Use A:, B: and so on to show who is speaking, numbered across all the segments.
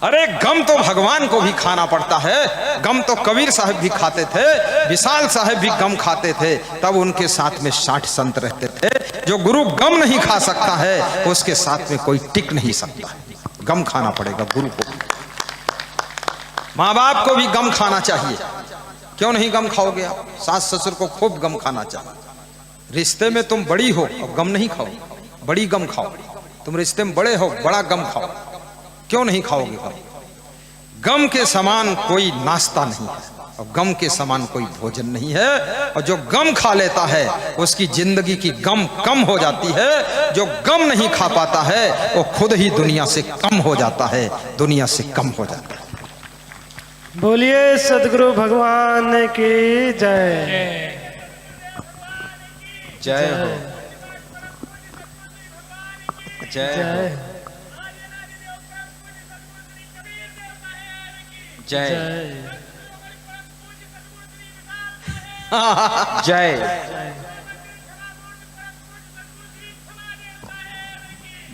A: अरे गम तो भगवान को भी खाना पड़ता है। गम तो कबीर साहब भी खाते थे, विशाल साहब भी गम खाते थे, तब उनके साथ में 60 संत रहते थे। जो गुरु गम नहीं खा सकता है उसके साथ में कोई टिक नहीं सकता। गम खाना पड़ेगा गुरु को। माँ बाप को भी गम खाना चाहिए। क्यों नहीं गम खाओगे आप? सास ससुर को खूब गम खाना चाहिए। रिश्ते में तुम बड़ी हो और गम नहीं खाओ, बड़ी गम खाओ। तुम रिश्ते में बड़े हो, बड़ा गम खाओ। क्यों नहीं खाओगे गम? गम के समान कोई नाश्ता नहीं है और गम के समान कोई भोजन नहीं है। और जो गम खा लेता है उसकी जिंदगी की गम कम हो जाती है। जो गम नहीं खा पाता है वो खुद ही दुनिया से कम हो जाता है, दुनिया से कम हो जाता है।
B: बोलिए सदगुरु भगवान की जय।
A: जय हो, जय हो, जय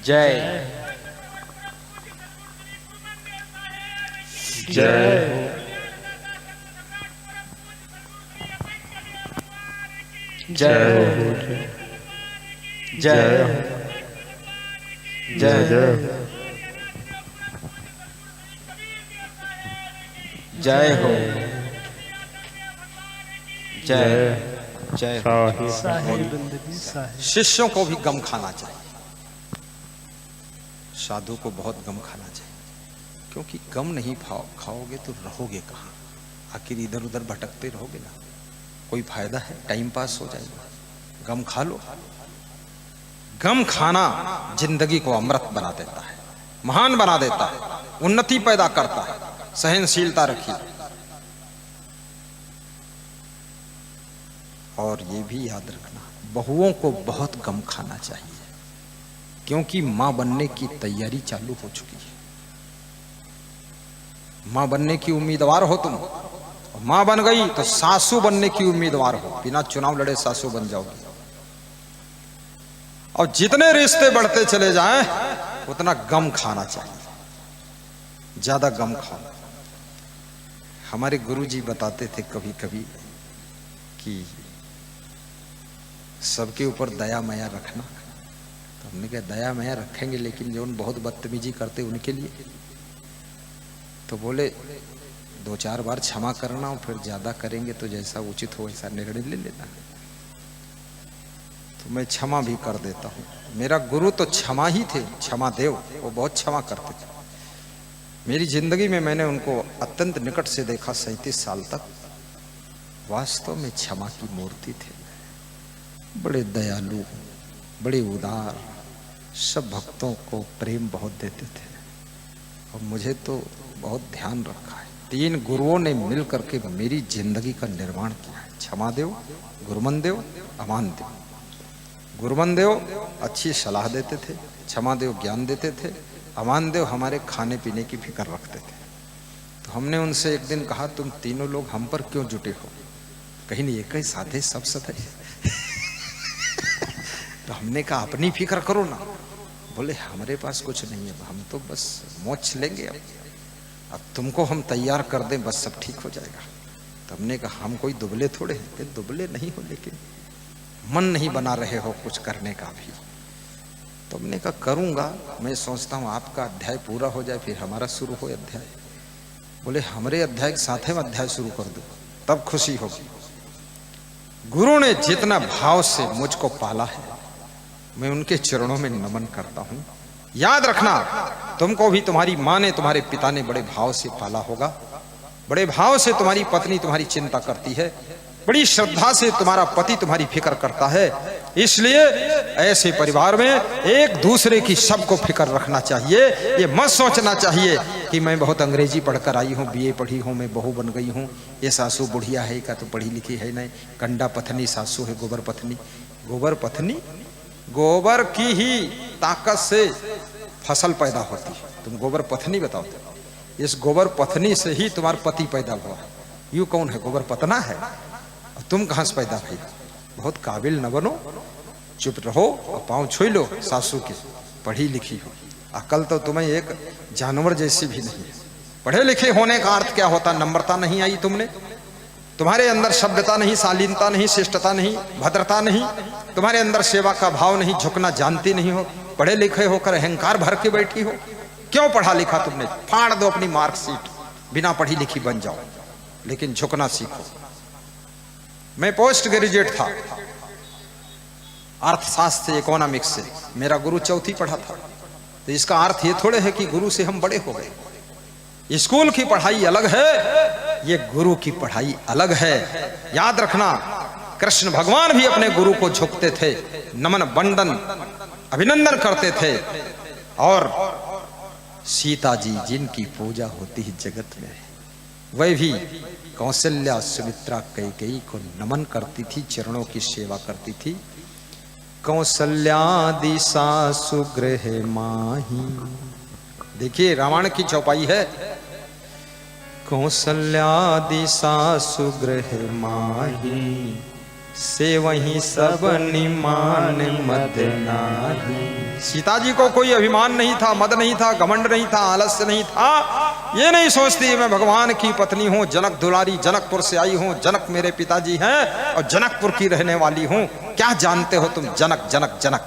A: जय जय जय जय जय जय हो, जय जय। शिष्यों को भी गम खाना चाहिए, साधु को बहुत गम खाना चाहिए। क्योंकि गम नहीं खाओगे तो रहोगे कहाँ? आखिर इधर उधर भटकते रहोगे ना, कोई फायदा है? टाइम पास हो जाएगा। गम खा लो। गम खाना जिंदगी को अमृत बना देता है, महान बना देता है, उन्नति पैदा करता है। सहनशीलता रखिए। और ये भी याद रखना, बहुओं को बहुत गम खाना चाहिए, क्योंकि मां बनने की तैयारी चालू हो चुकी है। मां बनने की उम्मीदवार हो तुम, मां बन गई तो सासू बनने की उम्मीदवार हो। बिना चुनाव लड़े सासू बन जाओगी। और जितने रिश्ते बढ़ते चले जाएं उतना गम खाना चाहिए, ज्यादा गम खाओ। हमारे गुरुजी बताते थे कभी कभी कि सबके ऊपर दया माया रखना। तो हमने कहा दया माया रखेंगे, लेकिन जो बहुत बदतमीजी करते उनके लिए। तो बोले 2-4 बार क्षमा करना और फिर ज्यादा करेंगे तो जैसा उचित हो वैसा निर्णय ले लेना। तो मैं क्षमा भी कर देता हूँ। मेरा गुरु तो क्षमा ही थे, क्षमा देव। वो बहुत क्षमा करते थे। मेरी जिंदगी में मैंने उनको अत्यंत निकट से देखा। 37 साल तक वास्तव में क्षमा की मूर्ति थे। बड़े दयालु, बड़े उदार, सब भक्तों को प्रेम बहुत देते थे। और मुझे तो बहुत ध्यान रखा है। 3 गुरुओं ने मिल करके मेरी जिंदगी का निर्माण किया है। क्षमा देव, गुरुमन देव, अमान देव। गुरुमन देव अच्छी सलाह देते थे, क्षमा देव ज्ञान देते थे, अमान देव हमारे खाने पीने की फिक्र रखते थे। तो हमने उनसे एक दिन कहा, तुम तीनों लोग हम पर क्यों जुटे हो? कहीं नहीं, एक ही साथे सब सत है। तो हमने कहा अपनी फिक्र करो ना। बोले हमारे पास कुछ नहीं है, हम तो बस मोक्ष लेंगे। अब तुमको हम तैयार कर दें बस सब ठीक हो जाएगा। तो हमने कहा हम कोई दुबले थोड़े हैं। दुबले नहीं हो, लेकिन मन नहीं बना रहे हो कुछ करने का भी। तो हमने कहा करूंगा, मैं सोचता हूँ आपका अध्याय पूरा हो जाए फिर हमारा शुरू हो अध्याय। बोले हमारे अध्याय के साथ में अध्याय शुरू कर दो, तब खुशी होगी। गुरु ने जितना भाव से मुझको पाला है, मैं उनके चरणों में नमन करता हूँ। याद रखना, तुमको भी तुम्हारी माँ ने, तुम्हारे पिता ने बड़े भाव से पाला होगा। बड़े भाव से तुम्हारी पत्नी तुम्हारी चिंता करती है, बड़ी श्रद्धा से तुम्हारा पति तुम्हारी फिक्र करता है। इसलिए ऐसे परिवार में एक दूसरे की सबको फिक्र रखना चाहिए। ये मत सोचना चाहिए कि मैं बहुत अंग्रेजी पढ़कर आई हूँ, बीए पढ़ी हूँ, मैं बहू बन गई हूँ, ये सासू बुढ़िया है का तो पढ़ी लिखी है नहीं, कंडा पत्नी सासू है, गोबर पत्नी। गोबर पत्नी, गोबर की ही ताकत से फसल पैदा होती है। तुम गोबर पत्नी बताओ, इस गोबर पत्नी से ही तुम्हारा पति पैदा हुआ। यूं कौन है? गोबर पतना है। और तुम कहां से पैदा भाई? बहुत काबिल न बनो, चुप रहो और पांव छुई लो सासू के, पढ़ी लिखी हो। अकल तो तुम्हें एक जानवर जैसी भी नहीं है। पढ़े लिखे होने का अर्थ क्या होता? नम्रता नहीं आई तुमने, तुम्हारे अंदर सभ्यता नहीं, शालीनता नहीं, शिष्टता नहीं, भद्रता नहीं, तुम्हारे अंदर सेवा का भाव नहीं, झुकना जानती नहीं हो, पढ़े लिखे होकर अहंकार भर के बैठी हो। क्यों पढ़ा लिखा तुमने? फाड़ दो अपनी मार्कशीट, बिना पढ़ी लिखी बन जाओ, लेकिन झुकना सीखो। मैं पोस्ट ग्रेजुएट था अर्थशास्त्र से, इकोनॉमिक्स से, मेरा गुरु चौथी पढ़ा था। तो इसका अर्थ ये थोड़े है कि गुरु से हम बड़े हो गए। स्कूल की पढ़ाई अलग है, ये गुरु की पढ़ाई अलग है। याद रखना, कृष्ण भगवान भी अपने गुरु को झुकते थे, नमन बंदन अभिनंदन करते थे। और सीता जी जिनकी पूजा होती है जगत में, वह भी कौशल्या सुमित्रा कैकेयी को नमन करती थी, चरणों की सेवा करती थी। कौशल्यादि सासु गृह माही, देखिए रामायण की चौपाई है। कौशल्यादि सासु गृह माही, से वही सब निमान मद नाही। सीता जी को कोई अभिमान नहीं था, मद नहीं था, घमंड नहीं था, आलस्य नहीं था। ये नहीं सोचती मैं भगवान की पत्नी हूँ, जनक दुलारी, जनकपुर से आई हूँ, जनक मेरे पिताजी हैं और जनकपुर की रहने वाली हूँ, क्या जानते हो तुम, जनक जनक जनक।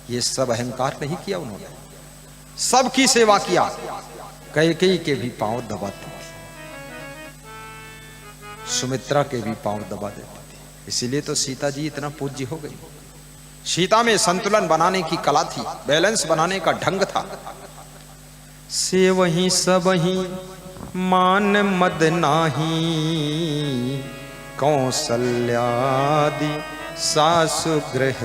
A: ये सब अहंकार नहीं किया उन्होंने, सबकी सेवा किया। कैकेयी के भी पांव दबाती थी, सुमित्रा के भी पांव दबा देती थी। इसीलिए तो सीता जी इतना पूज्य हो गई। सीता में संतुलन बनाने की कला थी, बैलेंस बनाने का ढंग था। से वही सब ही मान मद नाही, कौशल्यादि सासु गृह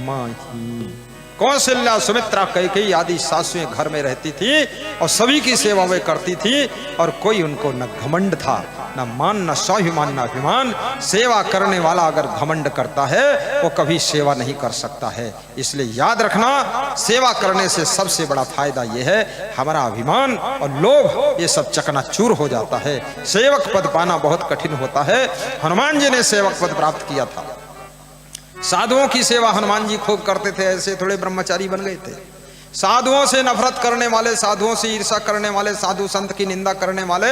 A: माही। कौशल्या सुमित्रा कैकेयी आदि सासुएं घर में रहती थी और सभी की सेवा वे करती थी, और कोई उनको न घमंड था, न मान, न स्वाभिमान, न अभिमान। सेवा करने वाला अगर घमंड करता है वो कभी सेवा नहीं कर सकता है। इसलिए याद रखना, सेवा करने से सबसे बड़ा फायदा यह है, हमारा अभिमान और लोभ ये सब चकनाचूर हो जाता है। सेवक पद पाना बहुत कठिन होता है। हनुमान जी ने सेवक पद प्राप्त किया था। साधुओं की सेवा हनुमान जी खूब करते थे, ऐसे थोड़े ब्रह्मचारी बन गए थे। साधुओं से नफरत करने वाले, साधुओं से ईर्ष्या करने वाले, साधु संत की निंदा करने वाले,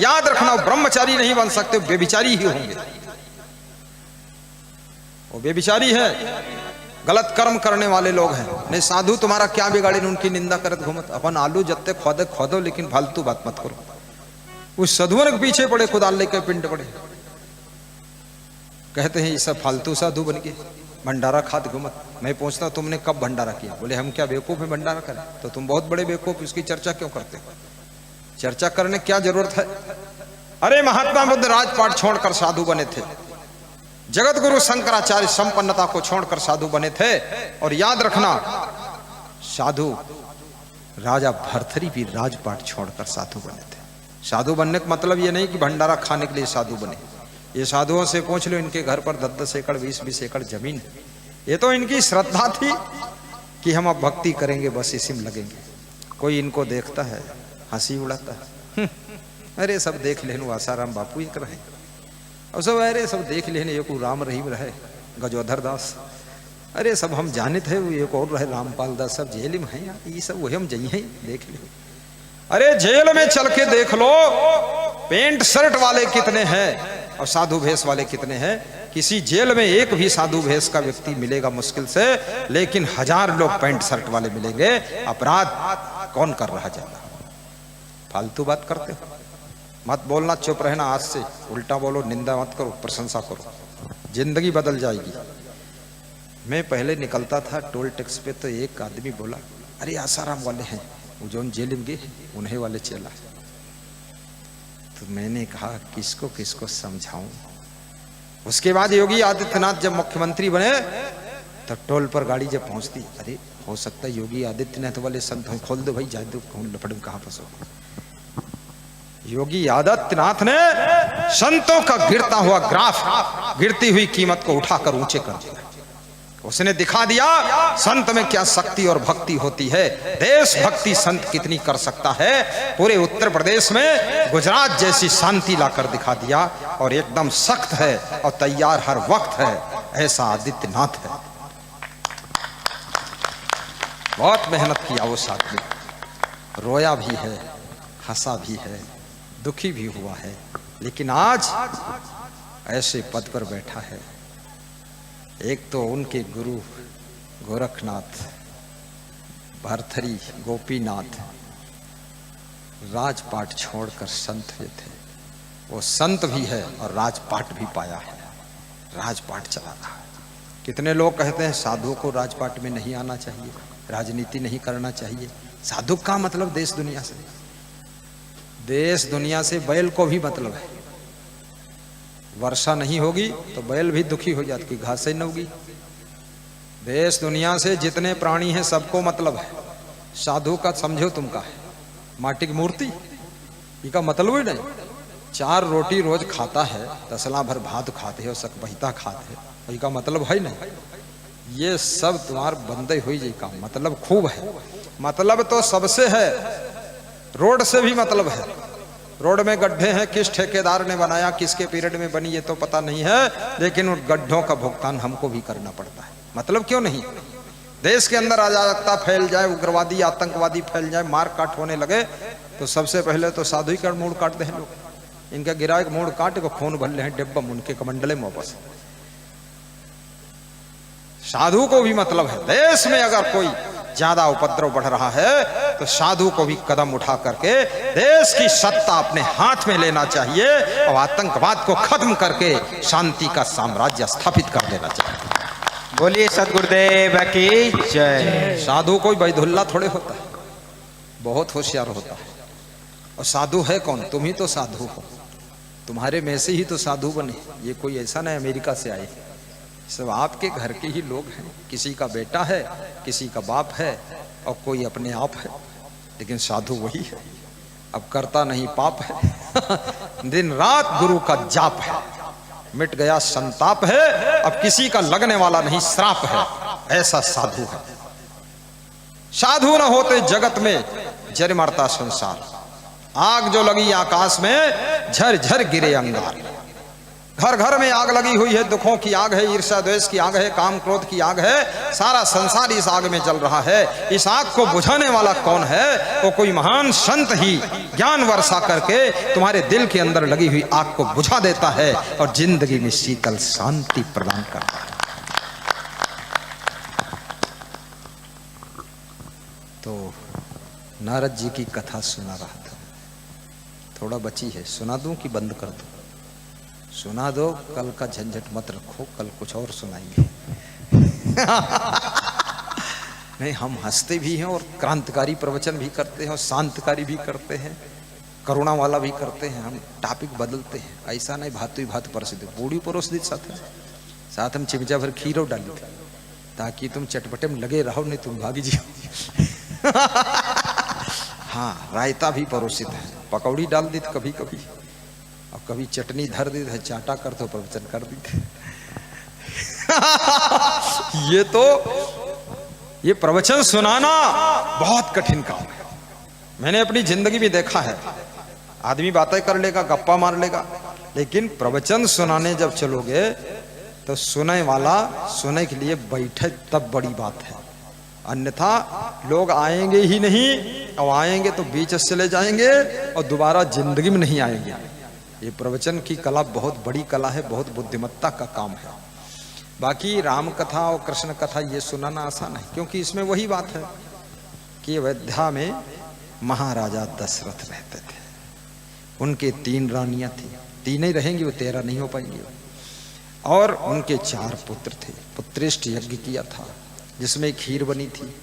A: याद रखना ब्रह्मचारी नहीं बन सकते, व्यभिचारी ही होंगे। वो व्यभिचारी है, गलत कर्म करने वाले लोग हैं। नहीं, साधु तुम्हारा क्या बिगाड़े, उनकी निंदा करत घूमत। अपन आलू जत्ते खोदे खोदो, लेकिन फालतू बात मत करो। उस साधुओं के पीछे पड़े, खुदाल लेके पिंड पड़े, कहते हैं ये सब फालतू साधु बन के भंडारा खाद घुमत। मैं पूछता तुमने कब भंडारा किया? बोले हम क्या बेवकूफ है भंडारा करें? तो तुम बहुत बड़े बेवकूफ, इसकी चर्चा क्यों करते हो? चर्चा करने क्या जरूरत है? अरे महात्मा बुद्ध राजपाट छोड़कर साधु बने थे, जगत गुरु शंकराचार्य संपन्नता को छोड़कर साधु बने थे। और याद रखना, साधु राजा भर्तृहरि भी राजपाट छोड़कर साधु बने थे। साधु बनने का मतलब ये नहीं कि भंडारा खाने के लिए साधु बने। ये साधुओं से पूछ लो, इनके घर पर 10-10 एकड़ 20-20 एकड़ जमीन है। ये तो इनकी श्रद्धा थी कि हम अब भक्ति करेंगे, बस इसी में लगेंगे। कोई इनको देखता है हंसी उड़ाता है, अरे सब देख लेन आसाराम बापू एक रहे, और सब अरे सब देख लेन एक राम रहीम रहे, गजोधर दास, अरे सब हम जाने थे, वो एक और रहे रामपाल दास, सब जेल में है, ये सब वही हम जाइए देख ले। अरे जेल में चल के देख लो, पेंट शर्ट वाले कितने हैं और साधु भेष वाले कितने हैं। किसी जेल में एक भी साधु भेष का व्यक्ति मिलेगा मुश्किल से, लेकिन 1000 लोग पैंट शर्ट वाले मिलेंगे। अपराध कौन कर रहा ज्यादा? फालतू बात करते हो, मत बोलना, चुप रहना। आज से उल्टा बोलो, निंदा मत करो, प्रशंसा करो, जिंदगी बदल जाएगी। मैं पहले निकलता था टोल टैक्स पे, तो एक आदमी बोला, अरे आसाराम वाले हैं वो जो जेल में गए उन्हें वाले चला। तो मैंने कहा किसको किसको समझाऊं। उसके बाद योगी आदित्यनाथ जब मुख्यमंत्री बने, तो टोल पर गाड़ी जब पहुंचती, अरे हो सकता है योगी आदित्यनाथ वाले संत हो, खोल दो भाई, जादू कौन लपड़ में कहां फंसो। योगी आदित्यनाथ ने संतों का गिरता हुआ ग्राफ, गिरती हुई कीमत को उठाकर ऊंचे कर दिया। उसने दिखा दिया संत में क्या शक्ति और भक्ति होती है, देशभक्ति संत कितनी कर सकता है। पूरे उत्तर प्रदेश में गुजरात जैसी शांति लाकर दिखा दिया, और एकदम सख्त है और तैयार हर वक्त है, ऐसा आदित्यनाथ है। बहुत मेहनत किया वो साथ में। रोया भी है, हंसा भी है, दुखी भी हुआ है, लेकिन आज ऐसे पद पर बैठा है। एक तो उनके गुरु गोरखनाथ, भरथरी गोपीनाथ राजपाट छोड़कर संत हुए थे। वो संत भी है और राजपाट भी पाया है, राजपाट चला रहा है। कितने लोग कहते हैं साधु को राजपाट में नहीं आना चाहिए, राजनीति नहीं करना चाहिए। साधु का मतलब देश दुनिया से, देश दुनिया से बैल को भी मतलब है। वर्षा नहीं होगी तो बैल भी दुखी हो जाती, घास ही न होगी। देश दुनिया से जितने प्राणी हैं सबको मतलब है। साधु का समझो तुम का है माटी की मूर्ति, इसका मतलब ही नहीं। 4 रोटी रोज खाता है, तसला भर भात खाते हो, सकबहिता खाते हो, इसका मतलब है नहीं। ये सब तुम्हार बंदे हुई जी का मतलब खूब है। मतलब तो सबसे है, रोड से भी मतलब है। रोड में गड्ढे हैं, किस ठेकेदार ने बनाया, किसके पीरियड में बनी, ये तो पता नहीं है, लेकिन उन गड्ढों का भुगतान हमको भी करना पड़ता है। मतलब क्यों नहीं? देश के अंदर अराजकता फैल जाए, उग्रवादी आतंकवादी फैल जाए, मार काट होने लगे, तो सबसे पहले तो साधु ही का मूड काटते हैं लोग। इनका गिरा एक मूड काट को खून भर ले हैं डिब्बम उनके कमंडले में वापस। साधु को भी मतलब है। देश में अगर कोई ज्यादा उपद्रव बढ़ रहा है तो साधु को भी कदम उठा करके देश की सत्ता अपने हाथ में लेना चाहिए और आतंकवाद को खत्म करके शांति का साम्राज्य स्थापित कर देना चाहिए।
C: बोलिए सदगुरुदेव की जय।
A: साधु कोई बैधुल्ला थोड़े होता है, बहुत होशियार होता है। और साधु है कौन? तुम ही तो साधु हो, तुम्हारे में से ही तो साधु बने। ये कोई ऐसा नहीं अमेरिका से आए, सब आपके घर के ही लोग हैं। किसी का बेटा है, किसी का बाप है और कोई अपने आप है, लेकिन साधु वही है। अब करता नहीं पाप है दिन रात गुरु का जाप है, मिट गया संताप है, अब किसी का लगने वाला नहीं श्राप है, ऐसा साधु है। साधु न होते जगत में जर मरता संसार, आग जो लगी आकाश में झर झर गिरे अंगार। घर घर में आग लगी हुई है, दुखों की आग है, ईर्ष्या द्वेष की आग है, काम क्रोध की आग है, सारा संसार इस आग में जल रहा है। इस आग को बुझाने वाला कौन है? वो कोई महान संत ही ज्ञान वर्षा करके तुम्हारे दिल के अंदर लगी हुई आग को बुझा देता है और जिंदगी में शीतल शांति प्रदान करता है। तो नारद जी की कथा सुना रहा था, थोड़ा बची है, सुना दूं कि बंद कर दूं? सुना दो, कल का झंझट मत रखो, कल कुछ और सुनाएंगे। नहीं, हम हंसते भी हैं और क्रांतिकारी प्रवचन भी करते हैं और शांतकारी भी करते हैं, करुणा वाला भी करते हैं। हम टॉपिक बदलते हैं, ऐसा नहीं भातु भात परस दे, बूढ़ी परोस दी साथ हम चिमचा भर खीरो डाली थी ताकि तुम चटपटे में लगे रहो, नहीं तुम भागी जियो। हाँ, रायता भी परोसित है, पकौड़ी डाल दी कभी कभी, और कभी चटनी धर दी है, चाटा कर तो प्रवचन कर दी थे। ये प्रवचन सुनाना बहुत कठिन काम है। मैंने अपनी जिंदगी में देखा है, आदमी बातें कर लेगा, गप्पा मार लेगा, लेकिन प्रवचन सुनाने जब चलोगे तो सुनने वाला सुनने के लिए बैठे तब बड़ी बात है। अन्यथा लोग आएंगे ही नहीं, और आएंगे तो बीच से चले जाएंगे और दोबारा जिंदगी में नहीं आएंगे। ये प्रवचन की कला बहुत बड़ी कला है, बहुत बुद्धिमत्ता का काम है। बाकी राम कथा और कृष्ण कथा ये सुनाना आसान है, क्योंकि इसमें वही बात है कि अयोध्या में महाराजा दशरथ रहते थे। उनके 3 रानियां थी, 3 ही रहेंगी, वो 13 नहीं हो पाएंगे। और उनके 4 पुत्र थे। पुत्रेष्ट यज्ञ किया था जिसमें खीर बनी थी।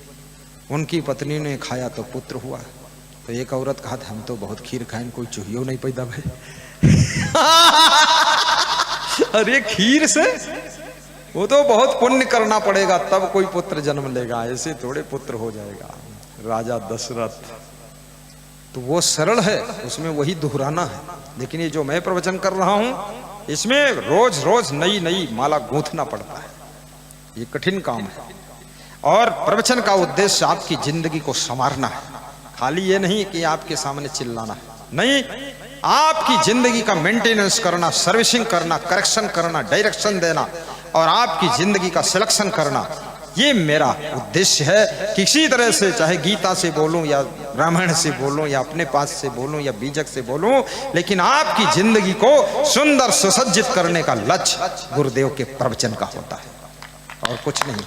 A: उनकी पत्नी ने खाया तो पुत्र हुआ। तो एक औरत कहा था, हम तो बहुत खीर खाएं, कोई चूहियो नहीं पैदा भाई। अरे खीर से वो तो बहुत पुण्य करना पड़ेगा तब कोई पुत्र जन्म लेगा, ऐसे थोड़े पुत्र हो जाएगा। राजा दशरथ तो वो सरल है, उसमें वही दोहराना है। लेकिन ये जो मैं प्रवचन कर रहा हूं, इसमें रोज रोज नई नई माला गूंथना पड़ता है, ये कठिन काम है। और प्रवचन का उद्देश्य आपकी जिंदगी को संवारना है, खाली ये नहीं कि आपके सामने चिल्लाना है, नहीं, आपकी जिंदगी का मेंटेनेंस करना, सर्विसिंग करना, करेक्शन करना, डायरेक्शन देना और आपकी जिंदगी का सिलेक्शन करना, ये मेरा उद्देश्य है। किसी तरह से, चाहे गीता से बोलूं या रामायण से बोलूं या अपने पास से बोलूं या बीजक से बोलूं, लेकिन आपकी जिंदगी को सुंदर सुसज्जित करने का लक्ष्य गुरुदेव के प्रवचन का होता है और कुछ नहीं।